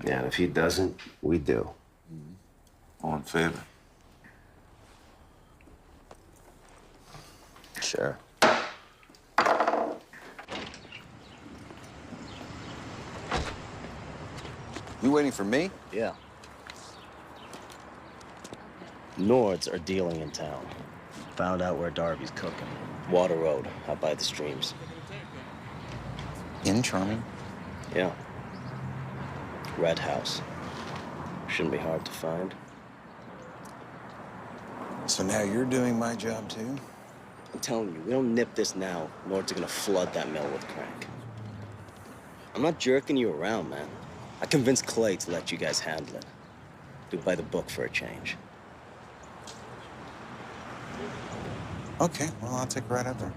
Yeah, and if he doesn't, we do. All in favor? Sure. You waiting for me? Yeah. Nords are dealing in town. Found out where Darby's cooking. Water Road, out by the streams. In Charming? Yeah. Red House. Shouldn't be hard to find. So now you're doing my job too? I'm telling you, we don't nip this now, Nords are gonna flood that mill with crank. I'm not jerking you around, man. I convinced Clay to let you guys handle it. Do by the book for a change. Okay, well, I'll take a ride out there.